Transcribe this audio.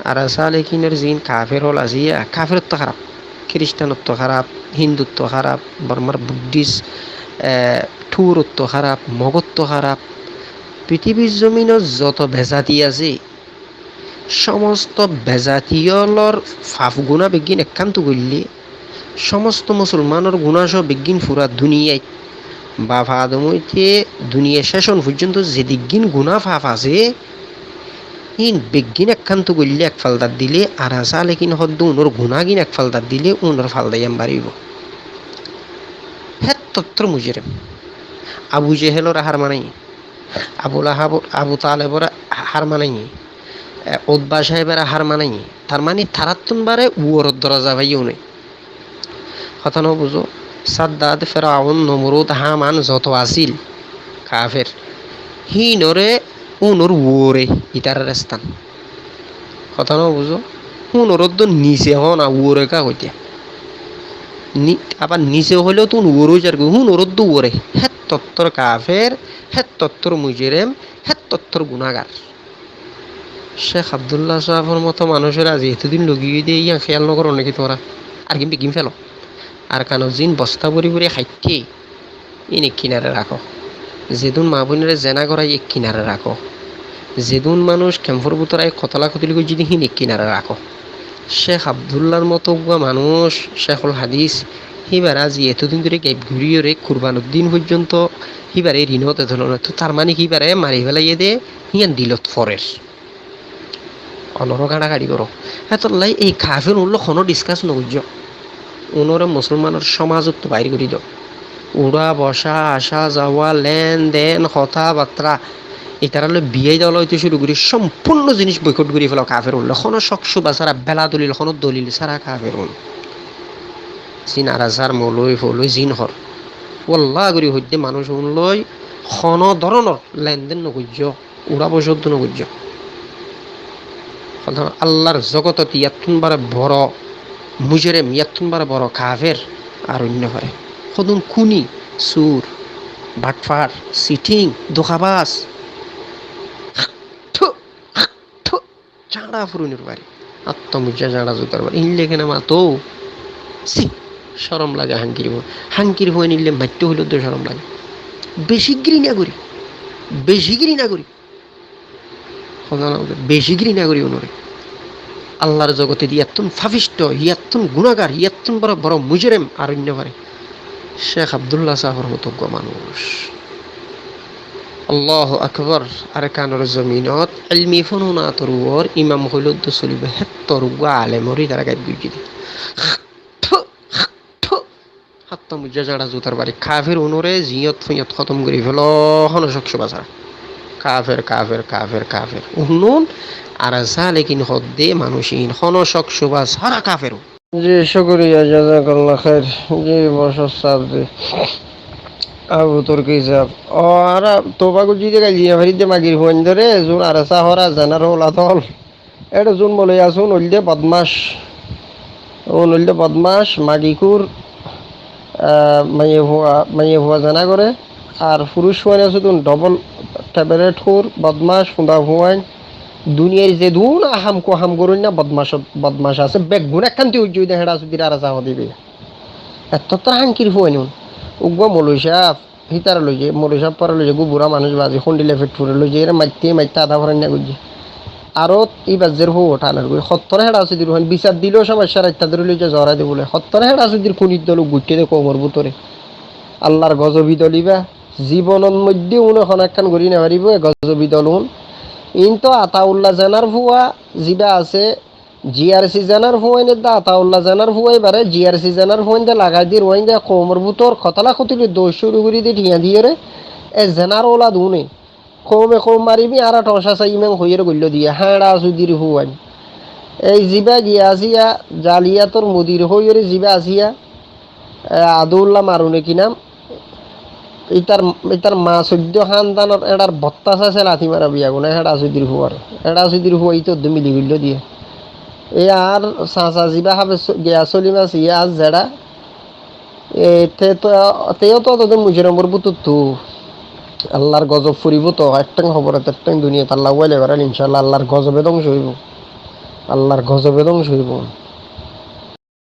আর সালেকিনের জিন কাফের হল আজিয়া কাফেরত্ব খারাপ, খ্রিস্টানত্ব খারাপ, হিন্দুত্ব খারাপ, বর্মার বুদ্ধিস্ট ঠুরত্ব খারাপ, মগত্ব খারাপ। পৃথিবীর জমিনত যত বেজাতি আছে সমস্ত বেজাতীয়র ফাফ গুণা বিজ্ঞান একান্ত করলে সমস্ত মুসলমানের গুণাসহ বিজ্ঞান ফুরা দুনিয়ায় বা ফাদমইতে দুনিয়া শেষন পর্যন্ত যে দিগ্গিন গুণা ফাফ আছে ইন বিজ্ঞান একান্ত করলে এক ফালদার দিলে আর আসালে কিন হদ্দ উনোর গুণাগিন এক ফালদার দিলে উনোর ফালদাইয়াম বাড়িব। হ্যাঁ তত্র মুজেরেম আবু জেহেলর হার মানাই, আবুল আহাব আবু তালেবর হার মানাই, ওদবা সাহেবের হার মানাই। তার মানে থারাত্তুন বারে উয়র দরজা ভাইও নেই কথা ন বুঝো। সাদ্দাদ ফেরাউন নমরুদ হামান যত আসিল কাফের হি নরে উনোর উরে ইটারের স্থান কথা ন বুঝো। উনোরদ নিচে হ না উরে কা হইতে আবার নিচে হলেও তুন উড়ো যার হুনোরদ উরে হ্যাঁ তত্তর কাফের, হ্যাঁ তত্তর মুজেরেম, হ্যাঁ তত্তর গুনাগার। শেখ আবদুল্লাহ সাহাবের মতো মানুষের আজ এতদিন লগিয়ে দিয়ে ইয়া খেয়াল নকর নাকি তোরা আর কিম বিকিম ফেলো আর কানো জিন বস্তা ভরি ভরি খাইতে ইন এক কিনারে রাখো। যেদুন মা বোনের জেনা করাই এক কিনারে রাখো, যেদুন মানুষ ক্যাম্পর বুতরাই খতলা খতলি করে যদি হিন এক কিনারে রাখো। শেখ আবদুল্লার মতো মানুষ শেখুল হাদিস হিবার আজ এতদিন ধরে গ্যাপ ঘুরিয়ে রে কুরবান উদ্দিন পর্যন্ত হিবারে ঋণতে ধরল না। তো তার মানে হিবারে মারি ফেলাইয়ে দে হিয়ান দিলত ফরের অনরো গাড়াগাড়ি করো। হ্যাঁ তোর লাই এই কাফের উল্লো কোনো ডিসকাস নগুজ উনোরে মুসলমানের সমাজত বাইর করি দাও। উড়া বসা আসা যাওয়া লেনদেন কথাবার্তা এটারালে বিয়ে দেওয়া হইতে শুরু করি সম্পূর্ণ জিনিস বৈকট করে ফেলো কাফের উল্লো কোনো শখসু বা সারা বেলা দলিল কোনো দলিল সারা কাফের উল জিন আরাজার মলই ফলই জিন হর ওল্লা করি হইতে মানুষ উনলই কোনো ধরনের লেনদেন নগুজ উড়া বসত নগুজ। আল্লাহর জগতত ইয়াতুন বারে বড় মুজরেম ইয়াতুন বারে বড় কাফের আর অন্য করে সদুন খুনি সুর বাটফার সিটিং দোকাবাস জাঁড়া ফুরুনির বাড়ি আত্মমুজা জাঁড়া জুতার বাড়ি ইনলে কেন মা তো সরম লাগে হাঙ্কির হয়ে নিলে মাত্য হইল তো সরম লাগে। বেশি ঘৃণা করি বেশি ঘৃণা করি বেশি ঘৃণা করি ওনরে আল্লাহর জগতে ইয়াতুন ফাফিষ্ট ইয়াতুন গুণাগার ইয়াতুন বড় বড় মুজরেম আর অন্য পারে শেখ আবদুল্লাহ সাহর মতো মানুষ। আল্লাহ আকবর আর কানোর জমিনত ইলমি ফনুনা তরুর ইমাম হইলুদ্দ চলিব হেত্তরুয়া আলেমরি তারা গাইব গুজি দি হাত্তা মুজা জাড়া জুতার বাড়ি কাফের ওনরে জিয়ত ফুঁয়ত খতম করি ফেল হনশক বাজার কাফের কাফের কাফের কাফের উন্নুন আর জালেকিন হদ্দে মানুষিন হনশক শোভা সারা কাফের। জি শুকরিয়া জাযাকাল্লাহ খাইর। জি বসর সাহেব জি আবু তুর্কি সাহেব ও আর তোবা গুজি দে গাইলি ভারিদে মাগির হইন ধরে জুন আর সাহরা জানার হলা তল এটা জুন বলে আসুন ওইলদে বদমাস ও নইলদে বদমাস মাগিকুর মাইয়ে ভুয়া জানা করে আর পুরুষ হইন আছে তুন ডবল ট্যাবলেট হুর বদমাস ফুঁদা ভুয়াইন দুনিয়ার যে দুন আহাম কো হাম করুন না বদমাস আছে বেগুন একখান্তি উজ্জুই দে হেডা সুদির আর চাহ দিবে এত তো হাঙ্কির হইন উগ্র মলুই সাহ হিতার লই যে মলুই সাহ পরে লই যে বুড়া মানুষ বাজি খুন্ডিলে ফেট ফুরে লই যে এর মাইতে আধা ভরেন না গুজি আরো এই বাজের হো ওঠানার করে সত্তর হেডা সুদির হইন বিচার দিলেও সমস্যা রাখতে ধরে লই যে জরা দে বলে সত্তর হেডা সুদির খুনির দল গুটতে দে কোমর বুতরে আল্লাহর গজবি দলিবা জীবনের মধ্যে উন এখন একখান ঘুরি না পারিব গজবি দলুন ইনতো আতাউল্লাহ জানার ভুয়া জিবা আছে জিআরসি জানার হুয়াইনের দা আতাউল্লাহ জানার হুয়াই বারে জিআরসি জানার হুয়াইন দা লাগাই দিয়ে রোয়াইন দা কোমর বুতর খতলা খতিলে দোষ শুরু করি দিয়ে ঠিয়া দিয়ে রে এ জানার ওলা দুনে কমে কম মারিবি আর টসা চাই ইমাং হইয়ের গল্য দিয়ে হাঁড়া সুদির হুয়াইন এই জিবা গিয়া আসিয়া জালিয়াতর মুদির হইয়ের জিবা আসিয়া আদৌল্লাহ মারুনে কি নাম ইতার মা চৈদ্য খানদানৰ এটাৰ বত্তাচ আছে লাঠি মাৰা বিয়া গুণা হেডা চুদিৰ হুৱা ইটো মিলি গল্য দিয়ে এই আর চাচা জিবা খাবে গিয়া চলি মাছ ইয়ে আজ জেডা তেও তো তোদের মুজের নম্বর বুতুর তো আল্লাহর গজব ফুরিব তো একটাং খবর একটাং দুনিয়া আল্লাহ ওয়াইলে করেন ইনশাল্লাহ আল্লাহর গজবে ধ্বংস হইব আল্লাহর গজবে ধ্বংস হইব।